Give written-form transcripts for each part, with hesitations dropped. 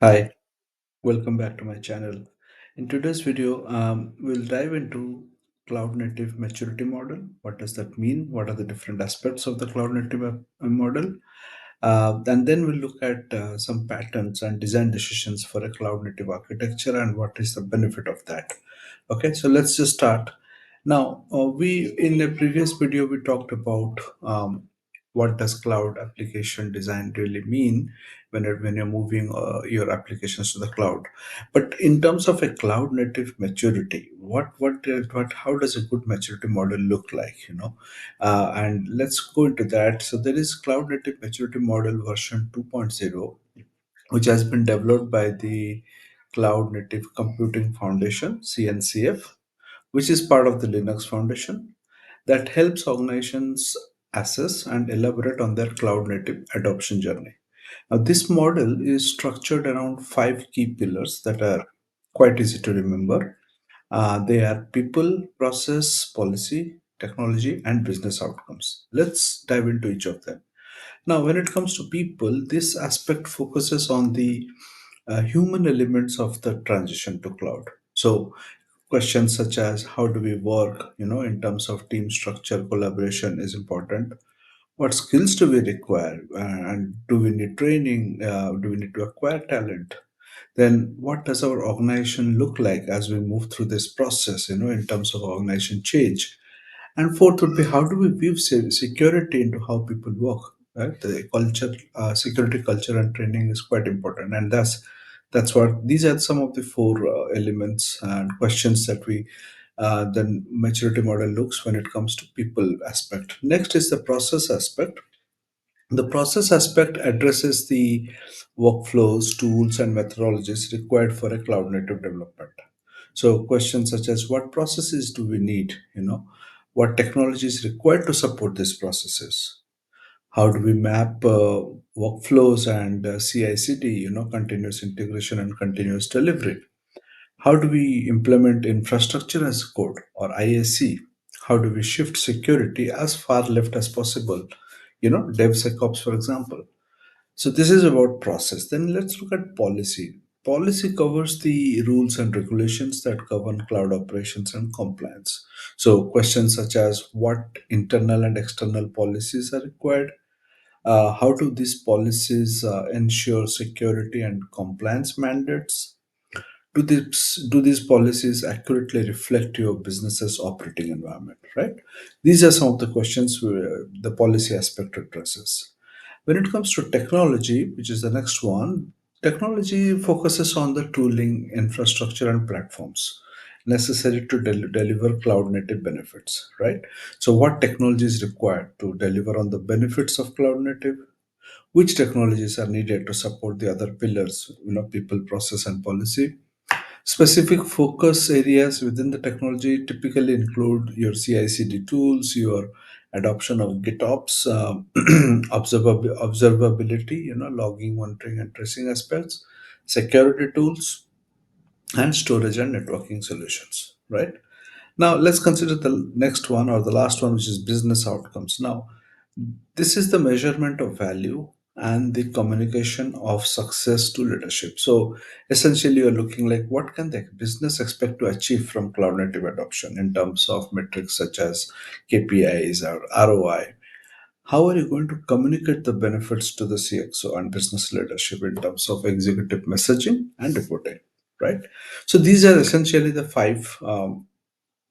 Hi, welcome back to my channel. In today's video, we'll dive into cloud native maturity model. What does that mean? What are the different aspects of the cloud native model? And then we'll look at some patterns and design decisions for a cloud native architecture and what is the benefit of that. Okay, so let's just start. Now, we in a previous video we talked about what does cloud application design really mean when you're moving your applications to the cloud. But in terms of a cloud native maturity, what how does a good maturity model look like? And let's go into that. So there is cloud native maturity model version 2.0, which has been developed by the Cloud Native Computing Foundation (CNCF), which is part of the Linux Foundation, that helps organizations assess and elaborate on their cloud native adoption journey. Now, this model is structured around five key pillars that are quite easy to remember. They are people, process, policy, technology, and business outcomes. Let's dive into each of them. Now, when it comes to people, this aspect focuses on the human elements of the transition to cloud. So, questions such as how do we work, in terms of team structure, collaboration is important. What skills do we require, and do we need training? Do we need to acquire talent? Then, what does our organization look like as we move through this process? In terms of organization change. And fourth would be how do we weave security into how people work, right? The culture, security culture and training is quite important, and that's what these are some of the four elements and questions that we the maturity model looks when it comes to people aspect. Next is the process aspect. The process aspect addresses the workflows, tools, and methodologies required for a cloud native development. So, questions such as what processes do we need? What technology is required to support these processes? How do we map workflows and CI/CD? Continuous integration and continuous delivery. How do we implement infrastructure as code or IAC? How do we shift security as far left as possible? DevSecOps, for example. So this is about process. Then let's look at policy. Policy covers the rules and regulations that govern cloud operations and compliance. So questions such as what internal and external policies are required, how do these policies ensure security and compliance mandates, do these policies accurately reflect your business's operating environment, right? These are some of the questions where the policy aspect addresses. When it comes to technology, which is the next one, technology focuses on the tooling, infrastructure, and platforms necessary to deliver cloud native benefits, right? So, what technology is required to deliver on the benefits of cloud native? Which technologies are needed to support the other pillars, people, process, and policy? Specific focus areas within the technology typically include your CI/CD tools, your adoption of GitOps, observability, logging, monitoring, and tracing aspects, security tools, and storage and networking solutions. Right. Now, let's consider the next one or the last one, which is business outcomes. Now, this is the measurement of value and the communication of success to leadership. So, essentially, you're looking like what can the business expect to achieve from cloud native adoption in terms of metrics such as KPIs or ROI. How are you going to communicate the benefits to the CXO and business leadership in terms of executive messaging and reporting? Right. So, these are essentially the five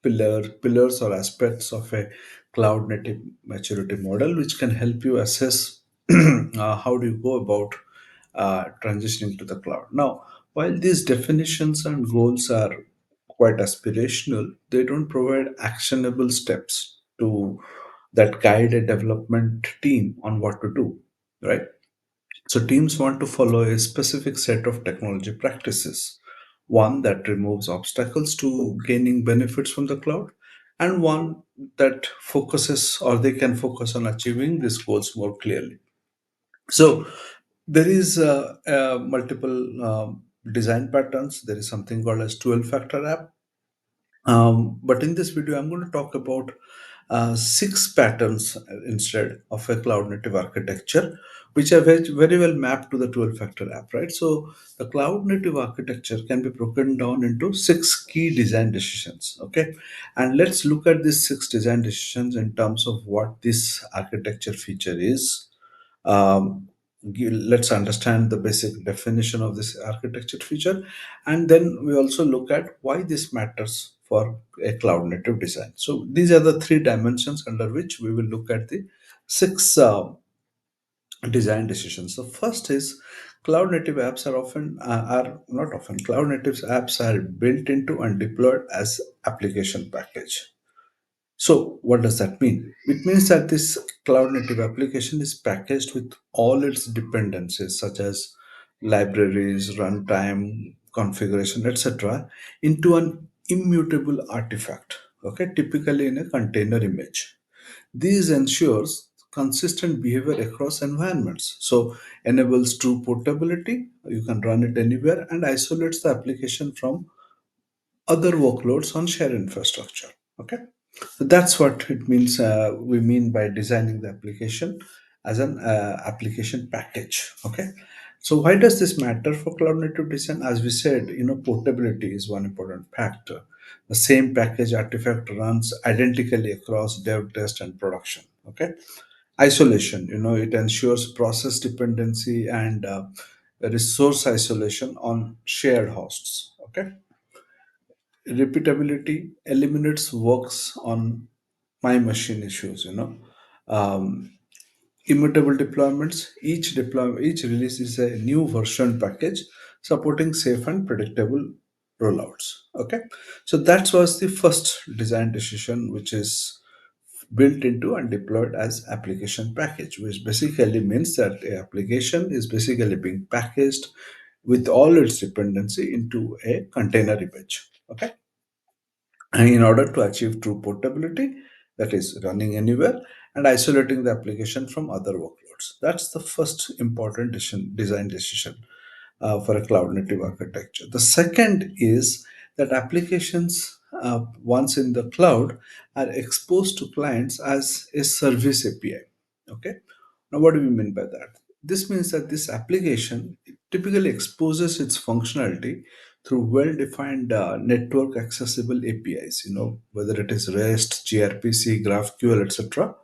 pillars or aspects of a cloud native maturity model, which can help you assess how do you go about transitioning to the cloud. Now, while these definitions and goals are quite aspirational, they don't provide actionable steps to that guide a development team on what to do, right? So teams want to follow a specific set of technology practices, one that removes obstacles to gaining benefits from the cloud, and one that focuses or they can focus on achieving these goals more clearly. So there is multiple design patterns. There is something called as 12 factor app. But in this video, I'm going to talk about six patterns instead of a cloud native architecture, which are very well mapped to the 12 factor app, right? So the cloud native architecture can be broken down into six key design decisions. Okay. And let's look at these six design decisions in terms of what this architecture feature is. Let's understand the basic definition of this architecture feature, and then we also look at why this matters for a cloud native design. So these are the three dimensions under which we will look at the six design decisions. The first is cloud native apps are not often cloud native apps are built into and deployed as application package. So what does that mean? It means that this cloud native application is packaged with all its dependencies such as libraries, runtime, configuration, etc. into an immutable artifact, okay, typically in a container image. This ensures consistent behavior across environments. So enables true portability, you can run it anywhere, and isolates the application from other workloads on shared infrastructure. Okay. So that's what it means. We mean by designing the application as an application package. Okay. So why does this matter for cloud native design? As we said, portability is one important factor. The same package artifact runs identically across dev, test, and production. Okay. Isolation, it ensures process dependency and resource isolation on shared hosts. Okay. Repeatability eliminates works on my machine issues. Um, Immutable deployments, each release is a new version package supporting safe and predictable rollouts. Okay. So that was the first design decision, which is built into and deployed as application package, which basically means that a application is basically being packaged with all its dependency into a container image. Okay. And in order to achieve true portability, that is running anywhere, and isolating the application from other workloads. That's the first important design decision for a cloud native architecture. The second is that applications, once in the cloud, are exposed to clients as a service API. Okay. Now, what do we mean by that? This means that this application typically exposes its functionality through well-defined network accessible APIs. Whether it is REST, gRPC, GraphQL, etc.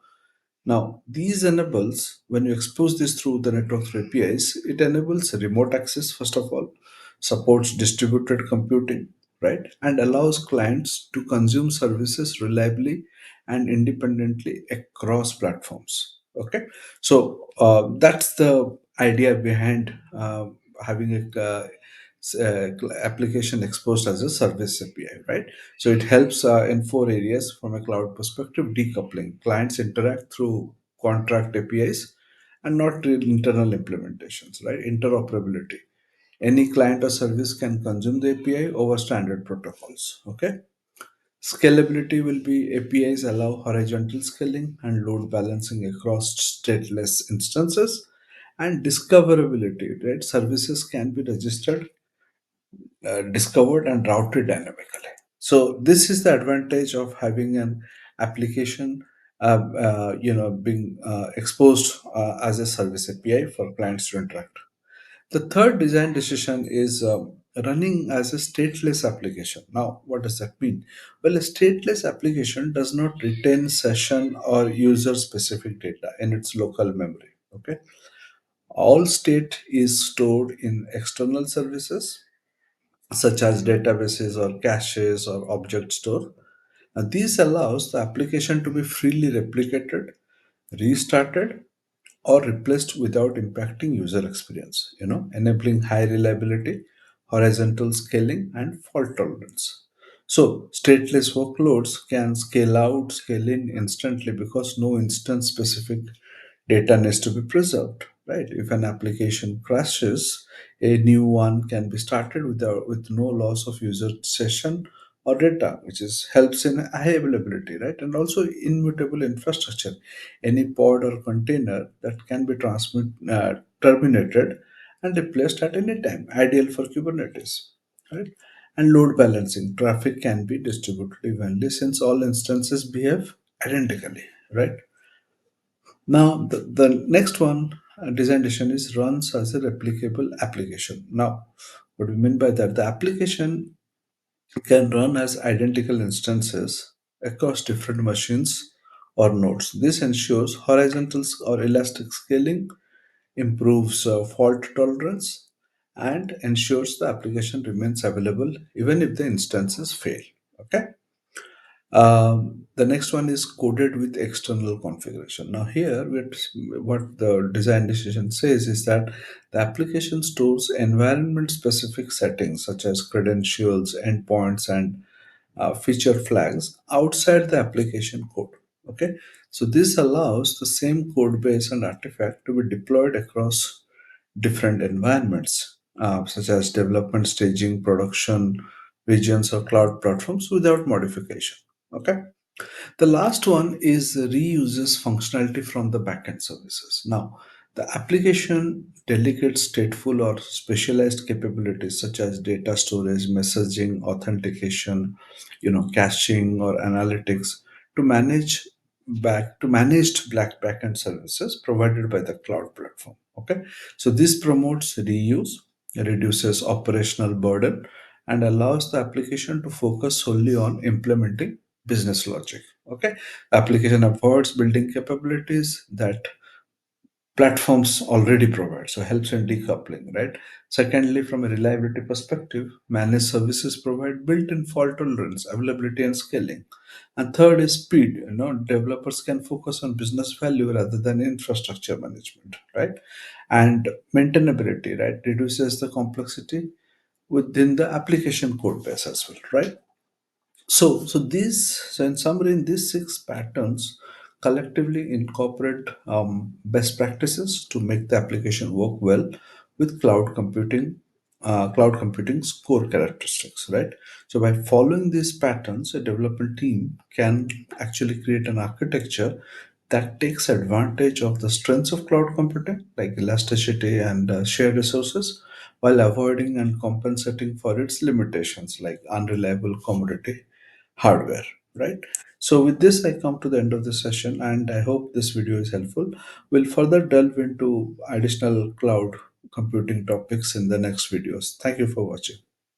Now, these enables, when you expose this through the network through APIs, it enables remote access, first of all, supports distributed computing, right? And allows clients to consume services reliably and independently across platforms. Okay. So that's the idea behind having application exposed as a service API, right? So it helps in four areas from a cloud perspective: decoupling. Clients interact through contract APIs and not real internal implementations, right? Interoperability. Any client or service can consume the API over standard protocols. Okay. Scalability will be APIs allow horizontal scaling and load balancing across stateless instances. And discoverability, right? Services can be registered, discovered, and routed dynamically. So this is the advantage of having an application, being exposed as a service API for clients to interact. The third design decision is running as a stateless application. Now, what does that mean? Well, a stateless application does not retain session or user specific data in its local memory. Okay. All state is stored in external services such as databases or caches or object store. And this allows the application to be freely replicated, restarted, or replaced without impacting user experience, enabling high reliability, horizontal scaling, and fault tolerance. So stateless workloads can scale out, scale in instantly because no instance specific data needs to be preserved, right? If an application crashes, a new one can be started with no loss of user session or data, which is helps in high availability, right? And also immutable infrastructure. Any pod or container that can be terminated and replaced at any time, ideal for Kubernetes, right? And load balancing. Traffic can be distributed evenly since all instances behave identically, right? Now, the next one design decision is runs as a replicable application. Now, what we mean by that, the application can run as identical instances across different machines or nodes. This ensures horizontal or elastic scaling, improves fault tolerance, and ensures the application remains available even if the instances fail. Okay. The next one is coded with external configuration. Now, here, what the design decision says is that the application stores environment specific settings such as credentials, endpoints, and feature flags outside the application code. Okay, so this allows the same code base and artifact to be deployed across different environments, such as development, staging, production regions, or cloud platforms without modification. Okay. The last one is reuses functionality from the backend services. Now, the application delegates stateful or specialized capabilities such as data storage, messaging, authentication, caching or analytics to managed black backend services provided by the cloud platform. Okay, so this promotes reuse, reduces operational burden, and allows the application to focus solely on implementing business logic. Okay, application avoids building capabilities that platforms already provide, so helps in decoupling, right? Secondly, from a reliability perspective, managed services provide built-in fault tolerance, availability, and scaling. And third is speed. Developers can focus on business value rather than infrastructure management, right? And maintainability, right, reduces the complexity within the application code base as well, right? So in summary, in these six patterns collectively incorporate best practices to make the application work well with cloud computing's core characteristics, right? So by following these patterns, a development team can actually create an architecture that takes advantage of the strengths of cloud computing, like elasticity and shared resources, while avoiding and compensating for its limitations, like unreliable commodity hardware, right? So with this, I come to the end of the session, and I hope this video is helpful. We'll further delve into additional cloud computing topics in the next videos. Thank you for watching.